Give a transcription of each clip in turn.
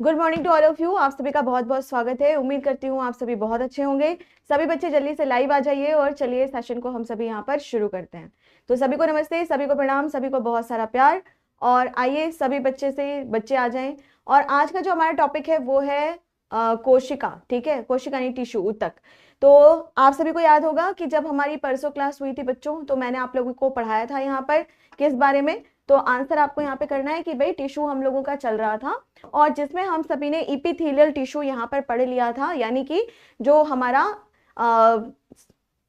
Good morning to all of you. आप सभी का बहुत बहुत स्वागत है। उम्मीद करती हूँ आप सभी बहुत अच्छे होंगे। सभी बच्चे जल्दी से लाइव आ जाइए और चलिए सेशन को हम सभी यहाँ पर शुरू करते हैं। तो सभी को नमस्ते, सभी को प्रणाम, सभी को बहुत सारा प्यार। और आइए सभी बच्चे आ जाएं। और आज का जो हमारा टॉपिक है वो है कोशिका। ठीक है, कोशिका नहीं, टिश्यू, ऊतक। तो आप सभी को याद होगा कि जब हमारी परसों क्लास हुई थी बच्चों, तो मैंने आप लोगों को पढ़ाया था यहाँ पर किस बारे में। तो आंसर आपको यहाँ पे करना है कि भाई टिश्यू हम लोगों का चल रहा था, और जिसमें हम सभी ने इपिथेलियल टिश्यू यहाँ पर पढ़ लिया था, यानी कि जो हमारा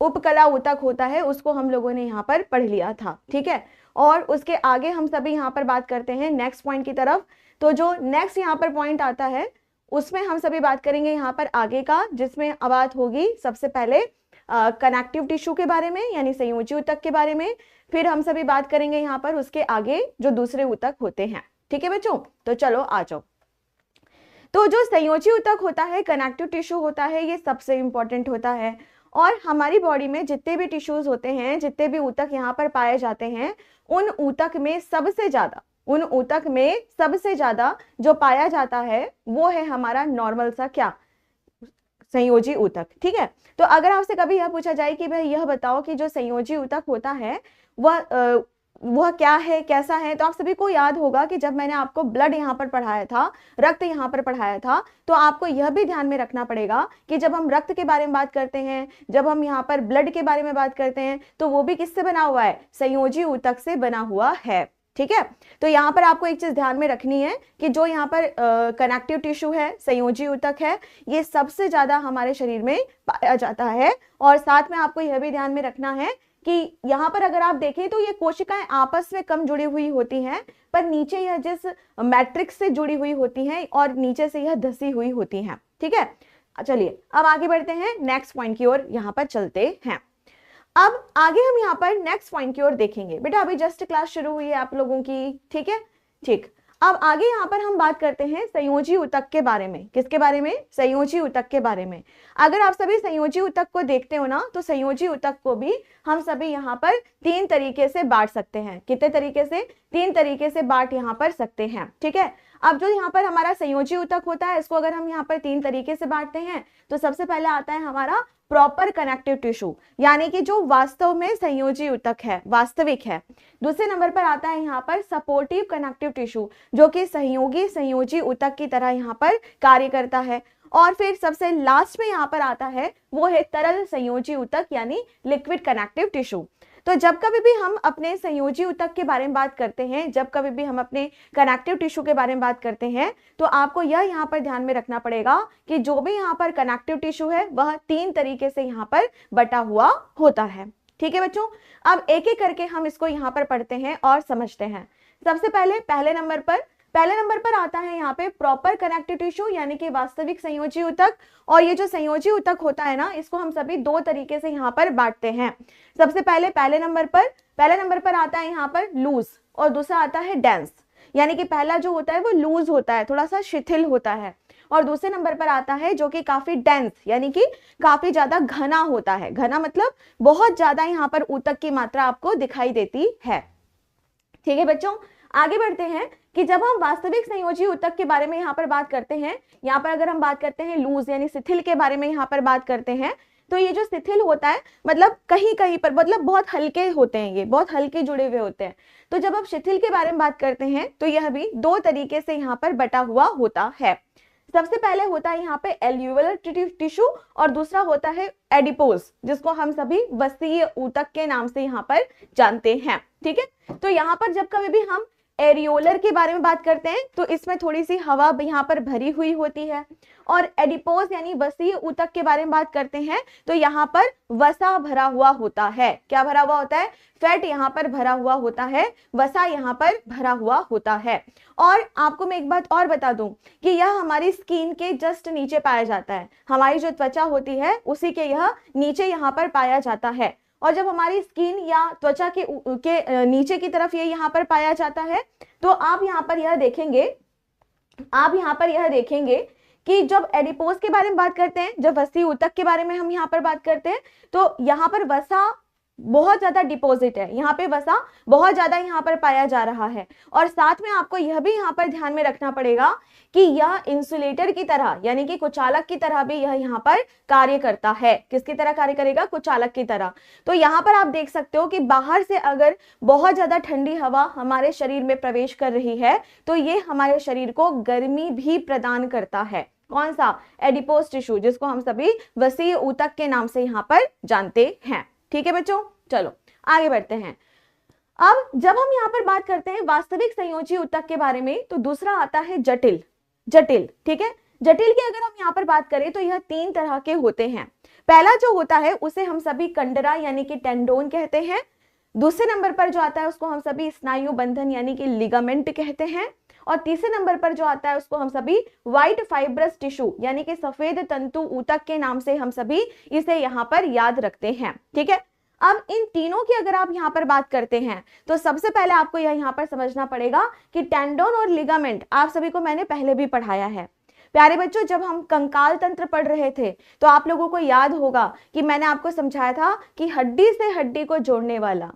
उपकला ऊतक होता है उसको हम लोगों ने यहाँ पर पढ़ लिया था। ठीक है, और उसके आगे हम सभी यहाँ पर बात करते हैं नेक्स्ट पॉइंट की तरफ। तो जो नेक्स्ट यहाँ पर पॉइंट आता है उसमें हम सभी बात करेंगे यहाँ पर आगे का, जिसमें बात होगी सबसे पहले कनेक्टिव टिश्यू के बारे में, यानी संयोजी ऊतक के बारे में। फिर हम सभी बात करेंगे यहाँ पर उसके आगे जो दूसरे ऊतक होते हैं। ठीक है बच्चों, तो चलो आ जाओ। तो जो संयोजी ऊतक होता है, कनेक्टिव टिश्यू होता है, ये सबसे इंपॉर्टेंट होता है। और हमारी बॉडी में जितने भी टिश्यूज होते हैं, जितने भी ऊतक यहाँ पर पाए जाते हैं, उन ऊतक में सबसे ज्यादा जो पाया जाता है वो है हमारा नॉर्मल सा क्या, संयोजी ऊतक। ठीक है, तो अगर आपसे कभी यह पूछा जाए कि भाई यह बताओ कि जो संयोजी ऊतक होता है वह क्या है, कैसा है, तो आप सभी को याद होगा कि जब मैंने आपको ब्लड यहाँ पर पढ़ाया था, रक्त यहाँ पर पढ़ाया था, तो आपको यह भी ध्यान में रखना पड़ेगा कि जब हम रक्त के बारे में बात करते हैं, जब हम यहाँ पर ब्लड के बारे में बात करते हैं, तो वो भी किससे बना हुआ है, संयोजी ऊतक से बना हुआ है। ठीक है, तो यहाँ पर आपको एक चीज ध्यान में रखनी है कि जो यहाँ पर कनेक्टिव टिश्यू है, संयोजी ऊतक है, ये सबसे ज्यादा हमारे शरीर में पाया जाता है। और साथ में आपको यह भी ध्यान में रखना है कि यहाँ पर अगर आप देखें तो ये कोशिकाएं आपस में कम जुड़ी हुई होती हैं, पर नीचे यह जिस मैट्रिक्स से जुड़ी हुई होती हैं और नीचे से यह धसी हुई होती हैं। ठीक है, चलिए अब आगे बढ़ते हैं, नेक्स्ट पॉइंट की ओर यहाँ पर चलते हैं। अब आगे हम यहाँ पर नेक्स्ट पॉइंट की ओर देखेंगे। बेटा अभी जस्ट क्लास शुरू हुई है आप लोगों की, ठीक है, ठीक। अब आगे यहाँ पर हम बात करते हैं संयोजी ऊतक के बारे में। किसके बारे में, संयोजी ऊतक के बारे में। अगर आप सभी संयोजी ऊतक को देखते हो ना, तो संयोजी ऊतक को भी हम सभी यहाँ पर तीन तरीके से बांट सकते हैं। कितने तरीके से, तीन तरीके से बांट यहाँ पर सकते हैं। ठीक है, अब जो यहाँ पर हमारा संयोजी ऊतक होता है, इसको अगर हम यहाँ पर तीन तरीके से बांटते हैं, तो सबसे पहले आता है हमारा प्रॉपर कनेक्टिव टिश्यू, यानी कि जो वास्तव में संयोजी ऊतक है, वास्तविक है। दूसरे नंबर पर आता है यहाँ पर सपोर्टिव कनेक्टिव टिश्यू, जो कि सहयोगी संयोजी ऊतक की तरह यहाँ पर कार्य करता है। और फिर सबसे लास्ट में यहाँ पर आता है वो है तरल संयोजी ऊतक, यानी लिक्विड कनेक्टिव टिश्यू। तो जब कभी भी हम अपने संयोजी ऊतक के बारे में बात करते हैं, जब कभी भी हम अपने कनेक्टिव टिश्यू के बारे में बात करते हैं, तो आपको यह यहाँ पर ध्यान में रखना पड़ेगा कि जो भी यहाँ पर कनेक्टिव टिश्यू है वह तीन तरीके से यहाँ पर बटा हुआ होता है। ठीक है बच्चों, अब एक एक करके हम इसको यहाँ पर पढ़ते हैं और समझते हैं। सबसे पहले पहले नंबर पर आता है यहाँ पे प्रॉपर कनेक्टिव टिश्यू, यानी कि वास्तविक संयोजी ऊतक। और ये जो संयोजी ऊतक होता है ना, इसको हम सभी दो तरीके से यहाँ पर बांटते हैं। सबसे पहले नंबर पर आता है यहाँ पर लूज, और दूसरा आता है डेंस। यानी कि पहला जो होता है वो लूज होता है, थोड़ा सा शिथिल होता है, और दूसरे नंबर पर आता है जो कि काफी डेंस, यानी कि काफी ज्यादा घना होता है। घना मतलब बहुत ज्यादा यहाँ पर ऊतक की मात्रा आपको दिखाई देती है। ठीक है बच्चों, आगे बढ़ते हैं कि जब हम वास्तविक संयोजी ऊतक के बारे में यहाँ पर बात करते हैं, यहाँ पर अगर हम बात करते हैं लूज यानी शिथिल के बारे में यहाँ पर बात करते हैं, तो ये जो शिथिल होता है मतलब कहीं कहीं पर मतलब बहुत हल्के होते हैं, ये बहुत हल्के जुड़े हुए होते हैं। तो जब आप शिथिल के बारे में बात करते हैं तो यह भी दो तरीके से यहाँ पर बटा हुआ होता है। सबसे पहले होता है यहाँ पे एल्यूवुलर टिश्यू, और दूसरा होता है एडिपोज, जिसको हम सभी वसीय ऊतक के नाम से यहाँ पर जानते हैं। ठीक है, तो यहाँ पर जब कभी भी हम एरियोलर के बारे में बात करते हैं तो इसमें थोड़ी सी हवा यहाँ पर भरी हुई होती है, और एडिपोज यानी वसीय ऊतक के बारे में बात करते हैं तो यहाँ पर वसा भरा हुआ होता है। क्या भरा हुआ होता है, फैट यहाँ पर भरा हुआ होता है, वसा यहाँ पर भरा हुआ होता है। और आपको मैं एक बात और बता दूं कि यह हमारी स्किन के जस्ट नीचे पाया जाता है। हमारी जो त्वचा होती है उसी के यह नीचे यहाँ पर पाया जाता है। और जब हमारी स्किन या त्वचा के नीचे की तरफ ये यहाँ पर पाया जाता है, तो आप यहाँ पर यह देखेंगे कि जब एडिपोज के बारे में बात करते हैं, जब वसीय ऊतक के बारे में हम यहाँ पर बात करते हैं, तो यहाँ पर वसा बहुत ज्यादा डिपॉजिट है, यहाँ पे वसा बहुत ज्यादा यहाँ पर पाया जा रहा है। और साथ में आपको यह भी यहाँ पर ध्यान में रखना पड़ेगा कि यह इंसुलेटर की तरह यानी कि कुचालक की तरह भी यह यहाँ पर कार्य करता है। किसकी तरह कार्य करेगा? कुचालक की तरह। तो यहाँ पर आप देख सकते हो कि बाहर से अगर बहुत ज्यादा ठंडी हवा हमारे शरीर में प्रवेश कर रही है तो ये हमारे शरीर को गर्मी भी प्रदान करता है। कौन सा? एडिपोज टिश्यू, जिसको हम सभी वसीय ऊतक के नाम से यहाँ पर जानते हैं। ठीक है बच्चों, चलो आगे बढ़ते हैं। अब जब हम यहाँ पर बात करते हैं वास्तविक संयोजी ऊतक के बारे में तो दूसरा आता है जटिल। जटिल, ठीक है। जटिल की अगर हम यहाँ पर बात करें तो यह 3 तरह के होते हैं। पहला जो होता है उसे हम सभी कंडरा यानी कि टेंडोन कहते हैं। दूसरे नंबर पर जो आता है उसको हम सभी स्नायु बंधन यानी कि लिगामेंट कहते हैं। और तीसरे नंबर पर जो आता है उसको हम सभी व्हाइट फाइब्रस टिश्यू यानी कि सफेद तंतु ऊतक के नाम से हम सभी इसे यहाँ पर याद रखते हैं। ठीक है। अब इन तीनों की अगर आप यहाँ पर बात करते हैं तो सबसे पहले आपको यह यहाँ पर समझना पड़ेगा कि टेंडोन और लिगामेंट आप सभी को मैंने पहले भी पढ़ाया है। प्यारे बच्चों, जब हम कंकाल तंत्र पढ़ रहे थे तो आप लोगों को याद होगा कि मैंने आपको समझाया था कि हड्डी से हड्डी को जोड़ने वाला,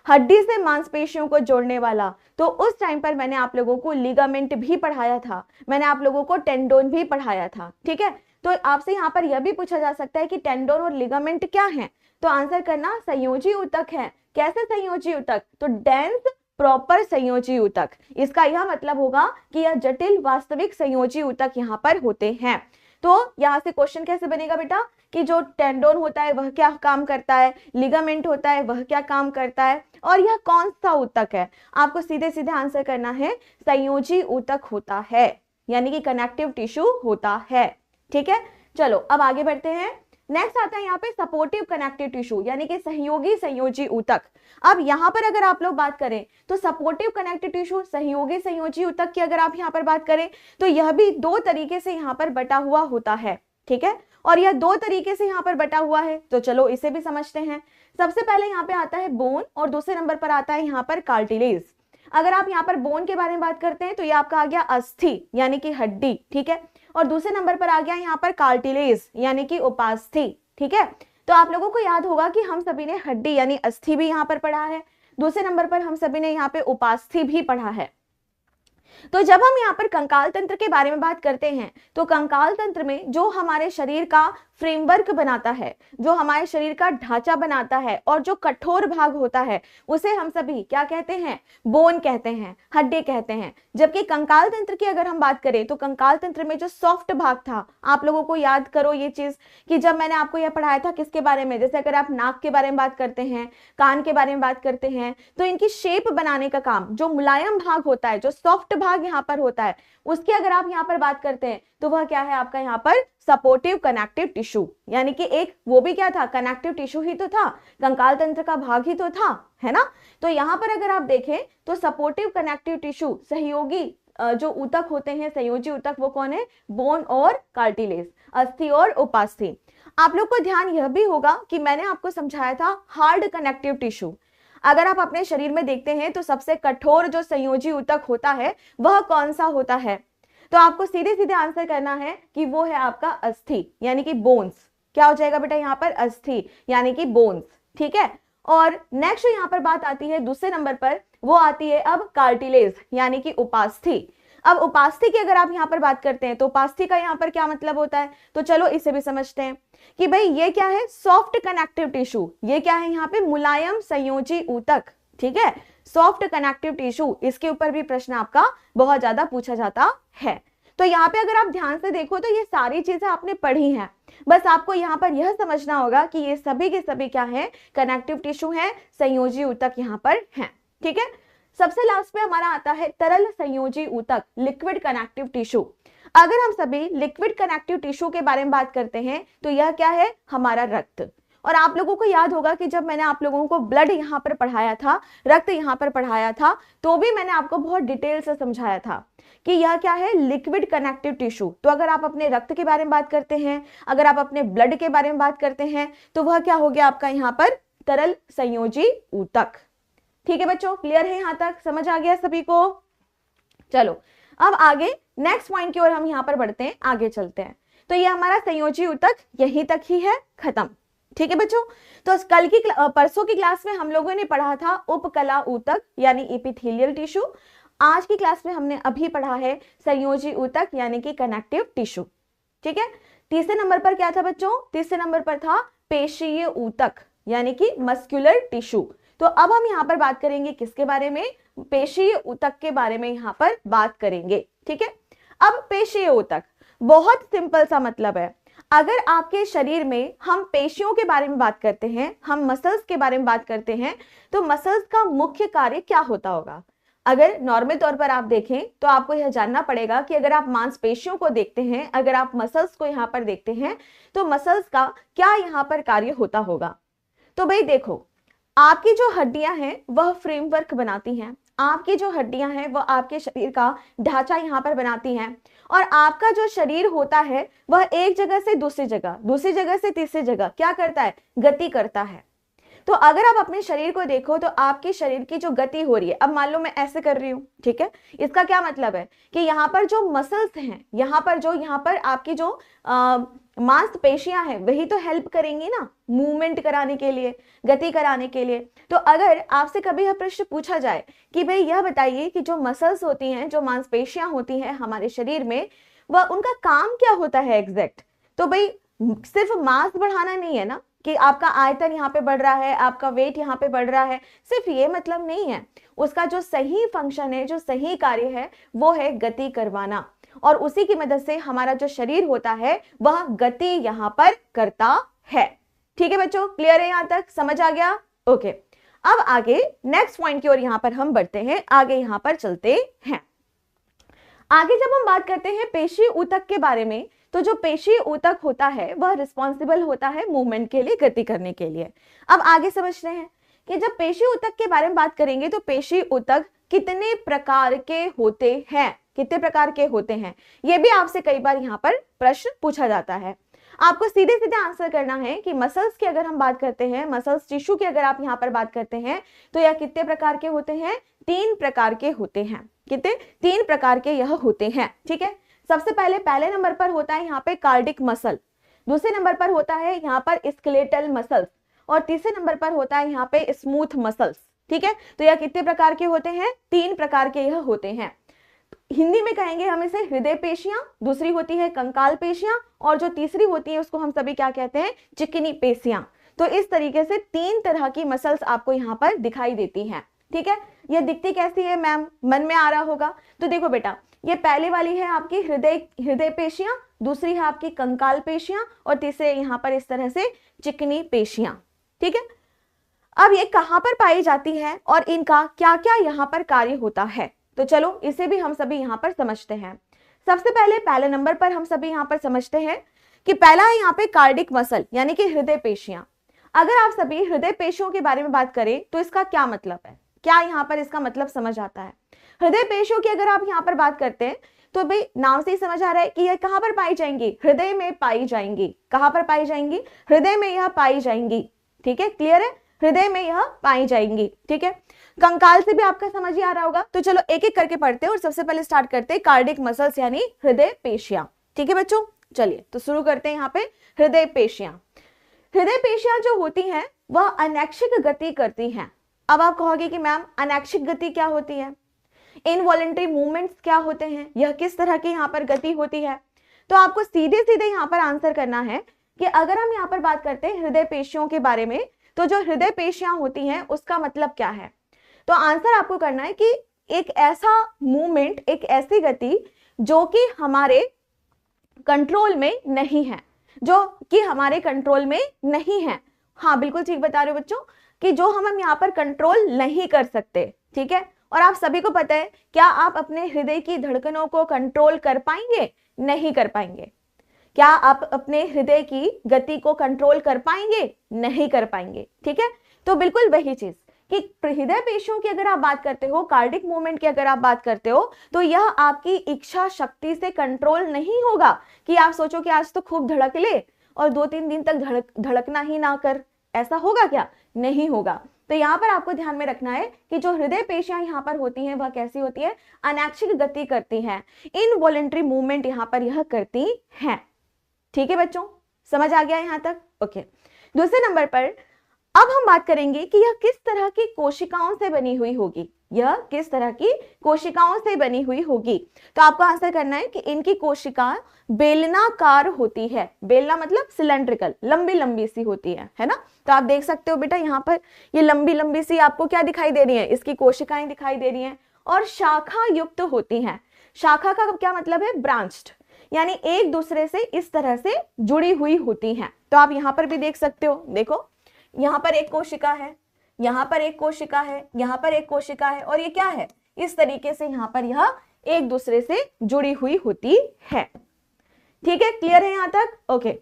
हड्डी से मांसपेशियों को जोड़ने वाला, तो उस टाइम पर मैंने आप लोगों को लिगामेंट भी पढ़ाया था, मैंने आप लोगों को टेंडोन भी पढ़ाया था। ठीक है। तो आपसे यहाँ पर यह भी पूछा जा सकता है कि टेंडोन और लिगामेंट क्या है, तो आंसर करना संयोजी ऊतक है। कैसे संयोजी ऊतक? तो डेंस प्रॉपर संयोजी ऊतक। इसका यह मतलब होगा कि यह जटिल वास्तविक संयोजी ऊतक यहाँ पर होते हैं। तो यहाँ से क्वेश्चन कैसे बनेगा बेटा कि जो टेंडोन होता है वह क्या काम करता है, लिगामेंट होता है वह क्या काम करता है, और यह कौन सा ऊतक है? आपको सीधे सीधे आंसर करना है संयोजी ऊतक होता है, यानी कि कनेक्टिव टिश्यू होता है। ठीक है। चलो अब आगे बढ़ते हैं। नेक्स्ट आता है यहाँ पे सपोर्टिव कनेक्टिव टिश्यू यानी कि सहयोगी संयोजी ऊतक। अब यहाँ पर अगर आप लोग बात करें तो सपोर्टिव कनेक्टिव टिश्यू, सहयोगी संयोजी ऊतक की अगर आप यहाँ पर बात करें तो यह भी 2 तरीके से यहाँ पर बटा हुआ होता है। ठीक है। और यह 2 तरीके से यहाँ पर बटा हुआ है, तो चलो इसे भी समझते हैं। सबसे पहले यहाँ पे आता है बोन और दूसरे नंबर पर आता है यहाँ पर कार्टिलेज। अगर आप यहाँ पर बोन के बारे में बात करते हैं तो यह आपका आ गया अस्थि यानी कि हड्डी। ठीक है। और दूसरे नंबर पर आ गया यहाँ पर कार्टिलेज यानी कि उपास्थि। ठीक है। तो आप लोगों को याद होगा कि हम सभी ने हड्डी यानी अस्थि भी यहाँ पर पढ़ा है, दूसरे नंबर पर हम सभी ने यहाँ पे उपास्थि भी पढ़ा है। तो जब हम यहाँ पर कंकाल तंत्र के बारे में बात करते हैं तो कंकाल तंत्र में जो हमारे शरीर का फ्रेमवर्क बनाता है, जो हमारे शरीर का ढांचा बनाता है और जो कठोर भाग होता है उसे हम सभी क्या कहते हैं? बोन कहते हैं, हड्डी कहते हैं। जबकि कंकाल तंत्र की अगर हम बात करें तो कंकाल तंत्र में जो सॉफ्ट भाग था, आप लोगों को याद करो ये चीज कि जब मैंने आपको यह पढ़ाया था किसके बारे में, जैसे अगर आप नाक के बारे में बात करते हैं, कान के बारे में बात करते हैं, तो इनकी शेप बनाने का काम, जो मुलायम भाग होता है, जो सॉफ्ट भाग यहाँ पर होता है, उसकी अगर आप यहाँ पर बात करते हैं तो वह क्या है आपका यहाँ पर सपोर्टिव कनेक्टिव टिश्यू, यानी कि एक वो भी क्या था? कनेक्टिव टिश्यू ही तो था, कंकाल तंत्र का भाग ही तो था, है ना। तो यहाँ पर अगर आप देखें तो सपोर्टिव कनेक्टिव टिश्यू, सहयोगी जो ऊतक होते हैं, संयोजी ऊतक, वो कौन है? बोन और कार्टिलेज, अस्थि और उपास्थि। आप लोग को ध्यान यह भी होगा कि मैंने आपको समझाया था हार्ड कनेक्टिव टिश्यू। अगर आप अपने शरीर में देखते हैं तो सबसे कठोर जो संयोजी ऊतक होता है वह कौन सा होता है? तो आपको सीधे सीधे आंसर करना है कि वो है आपका अस्थि यानी कि बोन्स। क्या हो जाएगा बेटा यहाँ पर? अस्थि यानी कि बोन्स। ठीक है। और नेक्स्ट यहाँ पर बात आती है दूसरे नंबर पर, वो आती है अब कार्टिलेज यानी कि उपास्थि। अब उपास्थि की अगर आप यहाँ पर बात करते हैं तो उपास्थि का यहाँ पर क्या मतलब होता है, तो चलो इसे भी समझते हैं कि भाई ये क्या है? Soft connective tissue. ये क्या है यहाँ पे? मुलायम संयोजी ऊतक। ठीक है। सॉफ्ट कनेक्टिव टिश्यू, इसके ऊपर भी प्रश्न आपका बहुत ज्यादा पूछा जाता है। तो यहाँ पे अगर आप ध्यान से देखो तो ये सारी चीजें आपने पढ़ी हैं, बस आपको यहाँ पर यह समझना होगा कि ये सभी के सभी क्या है? कनेक्टिव टिश्यू है, संयोजी ऊतक यहाँ पर है। ठीक है। सबसे लास्ट में हमारा आता है तरल संयोजी ऊतक, लिक्विड कनेक्टिव टिश्यू। अगर हम सभी लिक्विड कनेक्टिव टिश्यू के बारे में बात करते हैं तो यह क्या है? हमारा रक्त। और आप लोगों को याद होगा कि जब मैंने आप लोगों को ब्लड यहाँ पर पढ़ाया था, रक्त यहाँ पर पढ़ाया था, तो भी मैंने आपको बहुत डिटेल से समझाया था कि यह क्या है? Liquid connective tissue. तो अगर आप अपने रक्त के बारे में बात करते हैं, अगर आप अपने ब्लड के बारे में बात करते हैं, तो वह क्या हो गया आपका यहाँ पर? तरल संयोजी ऊतक। ठीक है बच्चों, क्लियर है? यहाँ तक समझ आ गया सभी को? चलो अब आगे नेक्स्ट पॉइंट की ओर हम यहाँ पर बढ़ते हैं, आगे चलते हैं। तो ये हमारा संयोजी ऊतक यहीं तक ही है, खत्म। ठीक है बच्चों। तो कल की परसों की क्लास में हम लोगों ने पढ़ा था उपकला ऊतक यानी एपिथेलियल टिश्यू। आज की क्लास में हमने अभी पढ़ा है संयोजी ऊतक यानी कि कनेक्टिव टिश्यू। ठीक है। तीसरे नंबर पर क्या था बच्चों? तीसरे नंबर पर था पेशीय ऊतक यानी कि मस्कुलर टिश्यू। तो अब हम यहाँ पर बात करेंगे किसके बारे में? पेशीय ऊतक के बारे में यहाँ पर बात करेंगे। ठीक है। अब पेशीय ऊतक बहुत सिंपल सा मतलब है, अगर आपके शरीर में हम पेशियों के बारे में बात करते हैं, हम मसल्स के बारे में बात करते हैं, तो मसल्स का मुख्य कार्य क्या होता होगा? अगर नॉर्मल तौर पर आप देखें तो आपको यह जानना पड़ेगा कि अगर आप मांसपेशियों को देखते हैं, अगर आप मसल्स को यहाँ पर देखते हैं, तो मसल्स का क्या यहाँ पर कार्य होता होगा? तो भाई देखो, आपकी जो हड्डियां हैं वह फ्रेमवर्क बनाती हैं, आपकी जो हड्डियां हैं वह आपके शरीर का ढांचा यहाँ पर बनाती हैं, और आपका जो शरीर होता है वह एक जगह से दूसरी जगह, दूसरी जगह से तीसरी जगह क्या करता है? गति करता है। तो अगर आप अपने शरीर को देखो तो आपके शरीर की जो गति हो रही है, अब मान लो मैं ऐसे कर रही हूं, ठीक है, इसका क्या मतलब है कि यहाँ पर जो मसल्स हैं, यहाँ पर आपकी जो मांसपेशियां हैं वही तो हेल्प करेंगी ना मूवमेंट कराने के लिए, गति कराने के लिए। तो अगर आपसे कभी यह प्रश्न पूछा जाए कि भाई यह बताइए कि जो मसल्स होती हैं, जो मांसपेशियां होती हैं हमारे शरीर में, वह उनका काम क्या होता है एग्जैक्ट? तो भाई सिर्फ मास बढ़ाना नहीं है ना कि आपका आयतन यहाँ पे बढ़ रहा है, आपका वेट यहाँ पे बढ़ रहा है, सिर्फ ये मतलब नहीं है। उसका जो सही फंक्शन है, जो सही कार्य है, वो है गति करवाना, और उसी की मदद से हमारा जो शरीर होता है वह गति यहाँ पर करता है। ठीक है बच्चों, क्लियर है यहाँ तक? समझ आ गया? ओके। अब आगे नेक्स्ट पॉइंट की ओर यहाँ पर हम बढ़ते हैं, आगे यहाँ पर चलते हैं। आगे जब हम बात करते हैं पेशी ऊतक के बारे में, तो जो पेशी ऊतक होता है वह रिस्पॉन्सिबल होता है मूवमेंट के लिए, गति करने के लिए। अब आगे समझते हैं कि जब पेशी ऊतक के बारे में बात करेंगे तो पेशी ऊतक कितने प्रकार के होते हैं, कितने प्रकार के होते हैं, यह भी आपसे कई बार यहाँ पर प्रश्न पूछा जाता है। आपको सीधे सीधे आंसर करना है कि मसल्स की अगर हम बात करते हैं, मसल्स टिश्यू की अगर आप यहाँ पर बात करते हैं, तो यह कितने प्रकार के होते हैं? 3 प्रकार के होते हैं। कितने? 3 प्रकार के यह होते हैं। ठीक है। सबसे पहले नंबर पर होता है यहाँ पे कार्डिक मसल, दूसरे नंबर पर होता है यहाँ पर स्केलेटल मसल्स, और तीसरे नंबर पर होता है यहाँ पे स्मूथ मसल्स। ठीक है। तो यह कितने प्रकार के होते हैं? 3 प्रकार के यह होते हैं। हिंदी में कहेंगे हम इसे हृदय पेशियां, दूसरी होती है कंकाल पेशियां, और जो तीसरी होती है उसको हम सभी क्या कहते हैं? चिकनी पेशियां। तो इस तरीके से 3 तरह की मसल्स आपको यहाँ पर दिखाई देती हैं। ठीक है। ये दिखती कैसी है मैम? मन में आ रहा होगा। तो देखो बेटा, ये पहले वाली है आपकी हृदय पेशियां, दूसरी है आपकी कंकाल पेशियां, और तीसरे यहाँ पर इस तरह से चिकनी पेशियां। ठीक है। अब ये कहां पर पाई जाती है और इनका क्या क्या यहाँ पर कार्य होता है, तो चलो इसे भी हम सभी यहाँ पर समझते हैं। सबसे पहले नंबर पर हम सभी यहाँ पर समझते हैं कि पहला है यहाँ पे कार्डिक मसल यानी कि हृदय पेशियां। अगर आप सभी हृदय पेशियों के बारे में बात करें तो इसका क्या मतलब है, क्या यहाँ पर इसका मतलब समझ आता है? हृदय पेशियों की अगर आप यहाँ पर बात करते हैं तो भाई नाम से ही समझ आ रहा है कि यह कहां पर पाई जाएंगी? हृदय में पाई जाएंगी। कहां पर पाई जाएंगी? हृदय में यह पाई जाएंगी। ठीक है, क्लियर है? हृदय में यह पाई जाएंगी। ठीक है। कंकाल से भी आपका समझ ही आ रहा होगा। तो चलो एक एक करके पढ़ते हैं और सबसे पहले स्टार्ट करते हैं कार्डिक मसल्स यानी हृदय पेशियां। ठीक है बच्चों, चलिए तो शुरू करते हैं यहाँ पे हृदय पेशियां। हृदय पेशियां जो होती हैं वह अनैच्छिक गति करती हैं। अब आप कहोगे कि मैम अनैच्छिक गति क्या होती है, इनवॉलेंटरी मूवमेंट्स क्या होते हैं, यह किस तरह की यहाँ पर गति होती है? तो आपको सीधे सीधे यहाँ पर आंसर करना है कि अगर हम यहाँ पर बात करते हैं हृदय पेशियों के बारे में, तो जो हृदय पेशियां होती हैं उसका मतलब क्या है? तो आंसर आपको करना है कि एक ऐसा मूवमेंट, एक ऐसी गति जो कि हमारे कंट्रोल में नहीं है, जो कि हमारे कंट्रोल में नहीं है। हाँ बिल्कुल ठीक बता रहे हो बच्चों, कि जो हम यहाँ पर कंट्रोल नहीं कर सकते। ठीक है। और आप सभी को पता है, क्या आप अपने हृदय की धड़कनों को कंट्रोल कर पाएंगे? नहीं कर पाएंगे। क्या आप अपने हृदय की गति को कंट्रोल कर पाएंगे? नहीं कर पाएंगे। ठीक है। तो बिल्कुल वही चीज कि हृदय पेशियों की अगर आप बात करते हो, कार्डिक मूवमेंट की अगर आप बात करते हो, तो यह आपकी इच्छा शक्ति से कंट्रोल नहीं होगा कि आप सोचो कि आज तो खूब धड़क ले और 2-3 दिन तक धड़कना ही ना कर, ऐसा होगा क्या? नहीं होगा। तो यहाँ पर आपको ध्यान में रखना है कि जो हृदय पेशियां यहाँ पर होती हैं वह कैसी होती है? अनैच्छिक गति करती हैं, इनवॉलेंटरी मूवमेंट यहाँ पर यह करती हैं। ठीक है बच्चों, समझ आ गया यहाँ तक? ओके। दूसरे नंबर पर अब हम बात करेंगे कि यह किस तरह की कोशिकाओं से बनी हुई होगी, यह किस तरह की कोशिकाओं से बनी हुई होगी। तो आपको आंसर करना है कि इनकी कोशिका बेलनाकार होती है, बेलना मतलब सिलेंड्रिकल, लंबी लंबी सी होती है ना। तो आप देख सकते हो बेटा यहाँ पर ये लंबी लंबी सी आपको क्या दिखाई दे रही है, इसकी कोशिकाएं दिखाई दे रही हैं, और शाखा युक्त होती हैं। शाखा का क्या मतलब है, ब्रांच्ड, यानी एक दूसरे से इस तरह से जुड़ी हुई होती हैं। तो आप यहाँ पर भी देख सकते हो, देखो यहाँ पर एक कोशिका है, यहाँ पर एक कोशिका है, यहाँ पर एक कोशिका है, और ये क्या है, इस तरीके से यहाँ पर यह एक दूसरे से जुड़ी हुई होती है। ठीक है, क्लियर है यहाँ तक? ओके,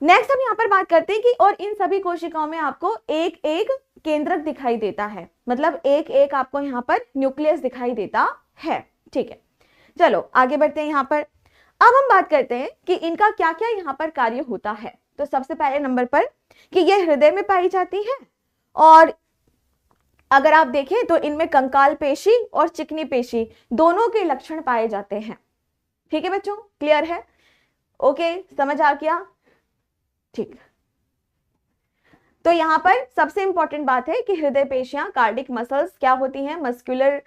नेक्स्ट हम यहाँ पर बात करते हैं कि और इन सभी कोशिकाओं में आपको एक एक केंद्रक दिखाई देता है, मतलब एक एक आपको यहाँ पर न्यूक्लियस दिखाई देता है। ठीक है, चलो आगे बढ़ते हैं यहाँ पर। अब हम बात करते हैं कि इनका क्या क्या यहाँ पर कार्य होता है। तो सबसे पहले नंबर पर कि ये हृदय में पाई जाती है, और अगर आप देखें तो इनमें कंकाल पेशी और चिकनी पेशी दोनों के लक्षण पाए जाते हैं। ठीक है बच्चों, क्लियर है? ओके, समझ आ गया? ठीक, तो यहां पर सबसे इंपॉर्टेंट बात है कि हृदय पेशियां, कार्डिक मसल्स क्या होती हैं, मस्कुलर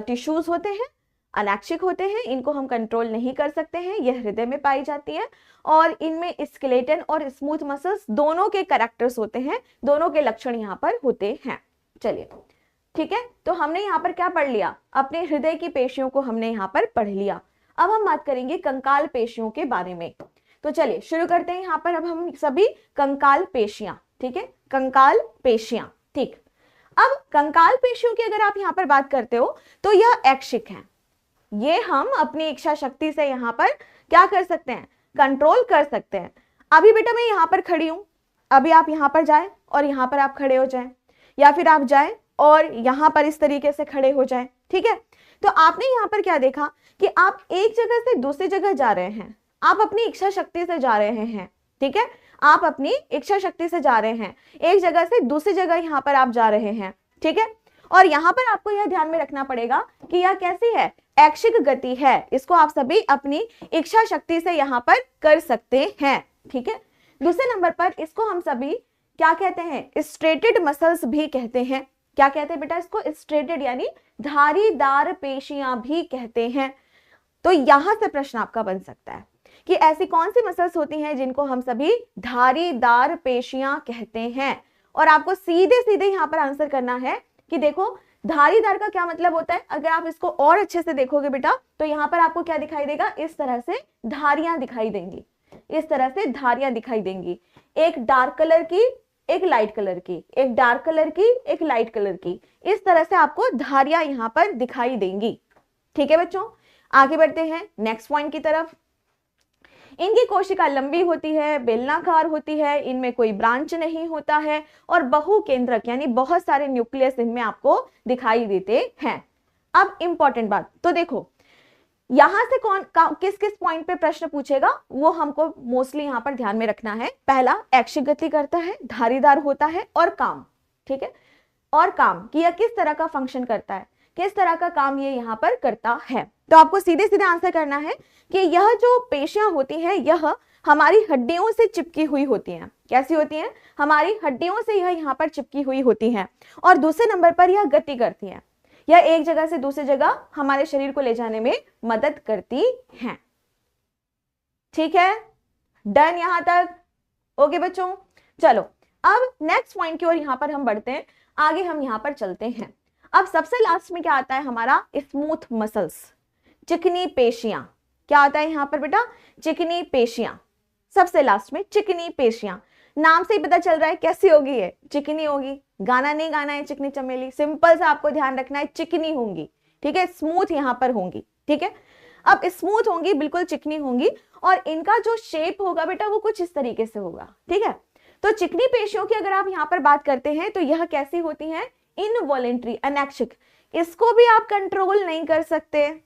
टिश्यूज होते हैं, अनैक्षिक होते हैं, इनको हम कंट्रोल नहीं कर सकते हैं, यह हृदय में पाई जाती है, और इनमें स्केलेटन और स्मूथ मसल्स दोनों के कैरेक्टर्स होते हैं, दोनों के लक्षण यहाँ पर होते हैं। चलिए ठीक है, तो हमने यहाँ पर क्या पढ़ लिया, अपने हृदय की पेशियों को हमने यहाँ पर पढ़ लिया। अब हम बात करेंगे कंकाल पेशियों के बारे में। तो चलिए शुरू करते हैं यहाँ पर अब हम सभी कंकाल पेशियां। ठीक है, कंकाल पेशियां। ठीक, अब कंकाल पेशियों की अगर आप यहाँ पर बात करते हो तो यह ऐच्छिक है, ये हम अपनी इच्छा शक्ति से यहाँ पर क्या कर सकते हैं, कंट्रोल कर सकते हैं। अभी बेटा मैं यहाँ पर खड़ी हूं, अभी आप यहाँ पर जाए और यहाँ पर आप खड़े हो जाएं, या फिर आप जाए और यहाँ पर इस तरीके से खड़े हो जाएं। ठीक है, तो आपने यहाँ पर क्या देखा कि आप एक जगह से दूसरी जगह जा रहे हैं, आप अपनी इच्छा शक्ति से जा रहे हैं। ठीक है, आप अपनी इच्छा शक्ति से जा रहे हैं, एक जगह से दूसरी जगह यहाँ पर आप जा रहे हैं। ठीक है, और यहाँ पर आपको यह ध्यान में रखना पड़ेगा कि यह कैसी है, ऐच्छिक गति है, इसको आप सभी अपनी इच्छा शक्ति से यहाँ पर कर सकते हैं। ठीक है, दूसरे नंबर पर इसको हम सभी क्या कहते हैं, स्ट्रेटेड मसल्स भी कहते हैं। क्या कहते हैं बेटा इसको, स्ट्रेटेड यानी धारीदार पेशियां भी कहते हैं। तो यहां से प्रश्न आपका बन सकता है कि ऐसी कौन सी मसल्स होती हैं जिनको हम सभी धारीदार पेशियां कहते हैं, और आपको सीधे सीधे यहाँ पर आंसर करना है कि देखो धारीदार का क्या मतलब होता है। अगर आप इसको और अच्छे से देखोगे बेटा तो यहाँ पर आपको क्या दिखाई देगा, इस तरह से धारियां दिखाई देंगी, इस तरह से धारियां दिखाई देंगी, एक डार्क कलर की, एक लाइट कलर की, एक डार्क कलर की, एक लाइट कलर की, इस तरह से आपको धारियां यहाँ पर दिखाई देंगी। ठीक है बच्चों, आगे बढ़ते हैं नेक्स्ट पॉइंट की तरफ। इनकी कोशिका लंबी होती है, बेलनाकार होती है, इनमें कोई ब्रांच नहीं होता है, और बहुकेंद्रक यानी बहुत सारे न्यूक्लियस इनमें आपको दिखाई देते हैं। अब इंपॉर्टेंट बात, तो देखो यहां से किस किस पॉइंट पे प्रश्न पूछेगा वो हमको मोस्टली यहाँ पर ध्यान में रखना है। पहला, ऐच्छिक गति करता है, धारीदार होता है, और काम। ठीक है, और काम कि यह किस तरह का फंक्शन करता है, किस तरह का काम ये यहाँ पर करता है। तो आपको सीधे सीधे आंसर करना है कि यह जो पेशियां होती हैं यह हमारी हड्डियों से चिपकी हुई होती हैं। कैसी होती हैं, हमारी हड्डियों से यह यहाँ पर चिपकी हुई होती हैं, और दूसरे नंबर पर यह गति करती हैं, यह एक जगह से दूसरी जगह हमारे शरीर को ले जाने में मदद करती हैं। ठीक है, डन यहां तक? ओके बच्चों, चलो अब नेक्स्ट पॉइंट की ओर यहां पर हम बढ़ते हैं, आगे हम यहां पर चलते हैं। अब सबसे लास्ट में क्या आता है हमारा, स्मूथ मसल्स, चिकनी पेशियां। क्या आता है यहां पर बेटा, चिकनी पेशियां, सबसे लास्ट में चिकनी पेशियां। नाम से ही पता चल रहा है कैसी होगी, ये चिकनी होगी, गाना नहीं गाना है चिकनी चमेली, सिंपल सा आपको ध्यान रखना है, चिकनी होंगी। ठीक है, स्मूथ यहां पर होंगी। ठीक है, अब स्मूथ होंगी, बिल्कुल चिकनी होंगी, और इनका जो शेप होगा बेटा वो कुछ इस तरीके से होगा। ठीक है, तो चिकनी पेशियों की अगर आप यहां पर बात करते हैं तो यह कैसी होती हैं, इनवॉलेंट्री, अनैच्छिक, इसको भी आप कंट्रोल नहीं कर सकते,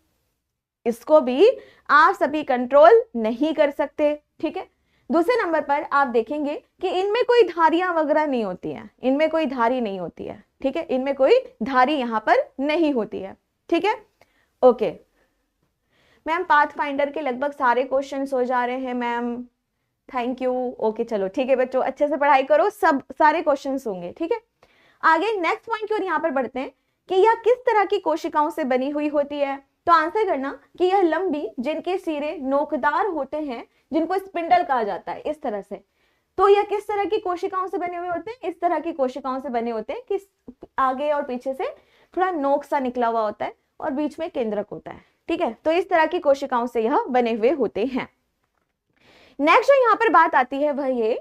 इसको भी आप सभी कंट्रोल नहीं कर सकते। ठीक है, दूसरे नंबर पर आप देखेंगे कि इनमें कोई धारियां वगैरह नहीं होती हैं, इनमें कोई धारी नहीं होती है। ठीक है, इनमें कोई धारी यहां पर नहीं होती है। ठीक है, ओके मैम, पाथ फाइंडर के लगभग सारे क्वेश्चंस हो जा रहे हैं मैम, थैंक यू। ओके चलो ठीक है बच्चों, अच्छे से पढ़ाई करो, सब सारे क्वेश्चंस होंगे, ठीक है। आगे नेक्स्ट पॉइंट की ओर यहाँ पर बढ़ते हैं कि यह किस तरह की कोशिकाओं से बनी हुई होती है। तो आंसर करना कि यह लंबी, जिनके सिरे नोकदार होते हैं, जिनको स्पिंडल कहा जाता है, इस तरह से। तो यह किस तरह की कोशिकाओं से बने हुए होते हैं? इस तरह की कोशिकाओं से बने होते हैं कि आगे और पीछे से थोड़ा नोक सा निकला हुआ होता है और बीच में केंद्रक होता है, ठीक है। तो इस तरह की कोशिकाओं से यह बने हुए होते हैं। नेक्स्ट जो यहाँ पर बात आती है वह ये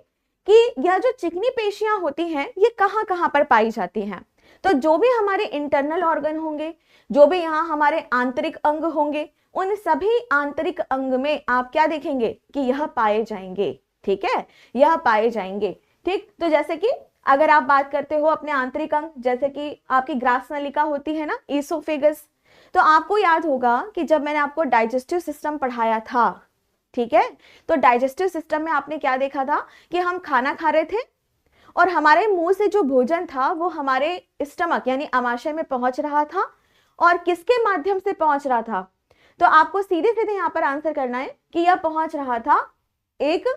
कि यह जो चिकनी पेशियां होती हैं ये कहाँ कहाँ पर पाई जाती हैं। तो जो भी हमारे इंटरनल ऑर्गन होंगे, जो भी यहाँ हमारे आंतरिक अंग होंगे, उन सभी आंतरिक अंग में आप क्या देखेंगे कि यह पाए जाएंगे, ठीक है, यह पाए जाएंगे, ठीक। तो जैसे कि अगर आप बात करते हो अपने आंतरिक अंग, जैसे कि आपकी ग्रास नलिका होती है ना, ईसोफेगस, तो आपको याद होगा कि जब मैंने आपको डाइजेस्टिव सिस्टम पढ़ाया था, ठीक है, तो डाइजेस्टिव सिस्टम में आपने क्या देखा था कि हम खाना खा रहे थे और हमारे मुंह से जो भोजन था वो हमारे स्टमक यानी अमाशय में पहुंच रहा था, और किसके माध्यम से पहुंच रहा था? तो आपको सीधे सीधे यहाँ पर आंसर करना है कि यह पहुंच रहा था एक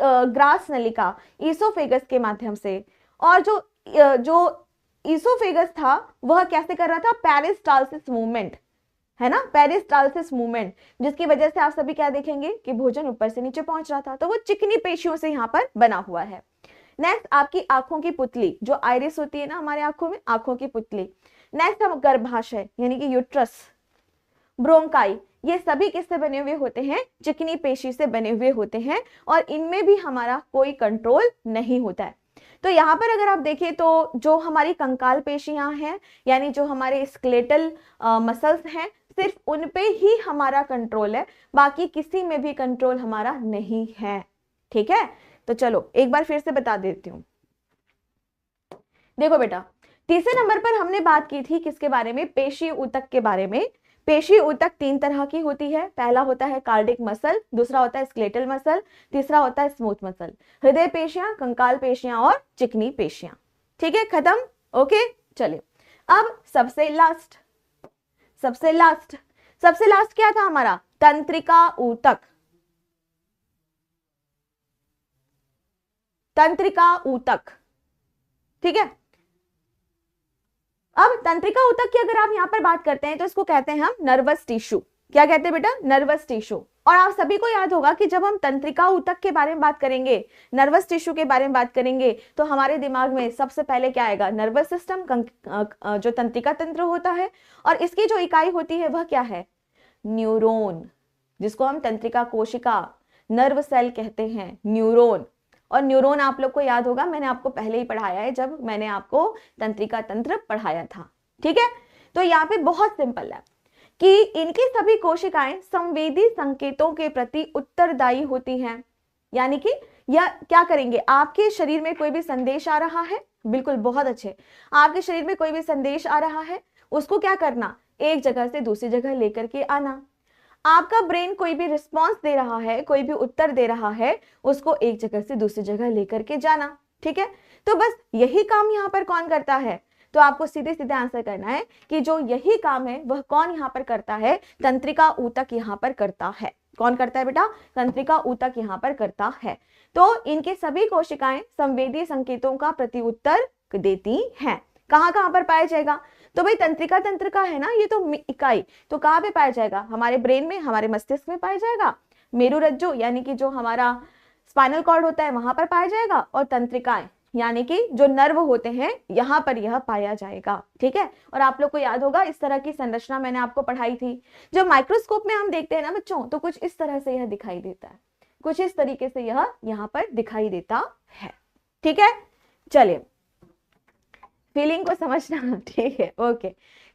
ग्रास नलिका, ईसोफेगस के माध्यम से। और जो ईसोफेगस था वह कैसे कर रहा था? पेरिस्टालसिस मूवमेंट, है ना, पेरिस्टालसिस मूवमेंट, जिसकी वजह से आप सभी क्या देखेंगे कि भोजन ऊपर से नीचे पहुंच रहा था। तो वो चिकनी पेशियों से यहाँ पर बना हुआ है। नेक्स्ट आपकी आंखों की पुतली, जो आइरिस होती है ना हमारे आंखों में, आंखों की पुतली। नेक्स्ट हम गर्भाशय यानी कि यूट्रस, ब्रोंकाई, ये सभी किससे बने हुए होते हैं? चिकनी पेशी से बने हुए होते हैं, और इनमें भी हमारा कोई कंट्रोल नहीं होता है। तो यहाँ पर अगर आप देखें तो जो हमारी कंकाल पेशियां हैं यानी जो हमारे स्केलेटल मसल्स हैं, सिर्फ उन पे ही हमारा कंट्रोल है, बाकी किसी में भी कंट्रोल हमारा नहीं है, ठीक है। तो चलो एक बार फिर से बता देती हूँ। देखो बेटा, तीसरे नंबर पर हमने बात की थी किसके बारे में? पेशी ऊतक के बारे में। पेशी ऊतक 3 तरह की होती है। पहला होता है कार्डिक मसल, दूसरा होता है स्केलेटल मसल, तीसरा होता है स्मूथ मसल। हृदय पेशियां, कंकाल पेशियां और चिकनी पेशियां, ठीक है, खत्म। ओके चलिए, अब सबसे लास्ट क्या था हमारा? तंत्रिका ऊतक। तंत्रिका ऊतक, ठीक है। अब तंत्रिका ऊतक की अगर आप यहां पर बात करते हैं तो इसको कहते हैं हम नर्वस टिश्यू। क्या कहते हैं बेटा? Nervous tissue. और आप सभी को याद होगा कि जब हम तंत्रिका ऊतक के बारे में बात करेंगे, नर्वस टिश्यू के बारे में बात करेंगे, तो हमारे दिमाग में सबसे पहले क्या आएगा? नर्वस सिस्टम, जो तंत्रिका तंत्र होता है, और इसकी जो इकाई होती है वह क्या है? न्यूरॉन, जिसको हम तंत्रिका कोशिका, नर्व सेल कहते हैं, न्यूरॉन। और न्यूरॉन आप लोग को याद होगा, मैंने आपको पहले ही पढ़ाया है जब मैंने आपको तंत्रिका तंत्र पढ़ाया था, ठीक है। तो यहाँ पे बहुत सिंपल है कि इनकी सभी कोशिकाएं संवेदी संकेतों के प्रति उत्तरदायी होती हैं। यानी कि यह क्या करेंगे? आपके शरीर में कोई भी संदेश आ रहा है, बिल्कुल बहुत अच्छे, आपके शरीर में कोई भी संदेश आ रहा है, उसको क्या करना? एक जगह से दूसरी जगह लेकर के आना। आपका ब्रेन कोई भी रिस्पॉन्स दे रहा है, कोई भी उत्तर दे रहा है, उसको एक जगह से दूसरी जगह लेकर के जाना, ठीक है। तो बस यही काम यहाँ पर कौन करता है? तो आपको सीधे सीधे आंसर करना है कि जो यही काम है वह कौन यहाँ पर करता है? तंत्रिका ऊतक यहाँ पर करता है। कौन करता है बेटा? तंत्रिका ऊतक यहाँ पर करता है। तो इनके सभी कोशिकाएं संवेदी संकेतों का प्रत्युत्तर देती हैं। कहाँ कहाँ पर पाया जाएगा? तो भाई तंत्रिका तंत्र का है ना ये तो इकाई, तो कहाँ पे पाया जाएगा? हमारे ब्रेन में, हमारे मस्तिष्क में पाया जाएगा। मेरुरज्जु यानी कि जो हमारा स्पाइनल कॉर्ड होता है वहां पर पाया जाएगा, और तंत्रिकाएं यानी कि जो नर्व होते हैं यहाँ पर यह पाया जाएगा, ठीक है। और आप लोग को याद होगा इस तरह की संरचना मैंने आपको पढ़ाई थी। जब माइक्रोस्कोप में हम देखते हैं ना बच्चों, तो कुछ इस तरह से यह दिखाई देता है, कुछ इस तरीके से यह यहाँ पर दिखाई देता है, ठीक है। चलिए, फीलिंग को समझना, ठीक है, ओके।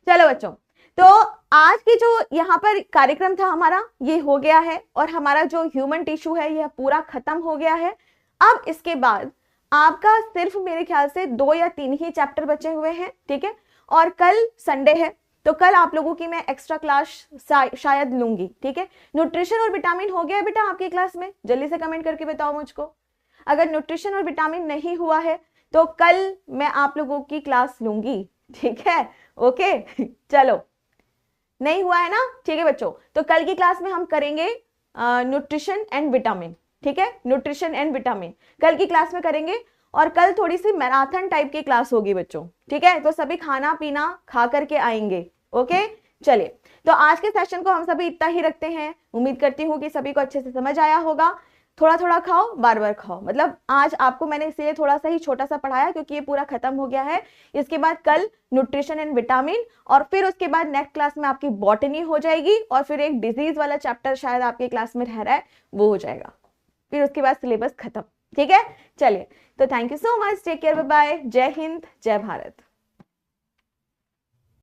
चलो बच्चों, तो आज की जो यहाँ पर कार्यक्रम था हमारा ये हो गया है, और हमारा जो ह्यूमन टिश्यू है यह पूरा खत्म हो गया है। अब इसके बाद आपका सिर्फ मेरे ख्याल से 2 या 3 ही चैप्टर बचे हुए हैं, ठीक है। और कल संडे है, तो कल आप लोगों की मैं एक्स्ट्रा क्लास शायद लूंगी, ठीक है। न्यूट्रिशन और विटामिन हो गया बेटा आपकी क्लास में? जल्दी से कमेंट करके बताओ मुझको। अगर न्यूट्रिशन और विटामिन नहीं हुआ है तो कल मैं आप लोगों की क्लास लूंगी, ठीक है, ओके। चलो, नहीं हुआ है ना? ठीक है बच्चों, तो कल की क्लास में हम करेंगे न्यूट्रिशन एंड विटामिन, ठीक है, न्यूट्रिशन एंड विटामिन कल की क्लास में करेंगे। और कल थोड़ी सी मैराथन टाइप की क्लास होगी बच्चों, ठीक है, तो सभी खाना पीना खा करके आएंगे। ओके, चलिए, तो आज के सेशन को हम सभी इतना ही रखते हैं। उम्मीद करती हूँ कि सभी को अच्छे से समझ आया होगा। थोड़ा थोड़ा खाओ, बार बार खाओ, मतलब आज आपको मैंने इसलिए थोड़ा सा ही छोटा सा पढ़ाया क्योंकि ये पूरा खत्म हो गया है। इसके बाद कल न्यूट्रिशन एंड विटामिन, और फिर उसके बाद नेक्स्ट क्लास में आपकी बॉटनी हो जाएगी, और फिर एक डिजीज वाला चैप्टर शायद आपके क्लास में रह रहा है, वो हो जाएगा। फिर उसके बाद सिलेबस खत्म। ठीक है, चलिए, तो thank you so much, take care, bye bye, जय हिंद, जय भारत।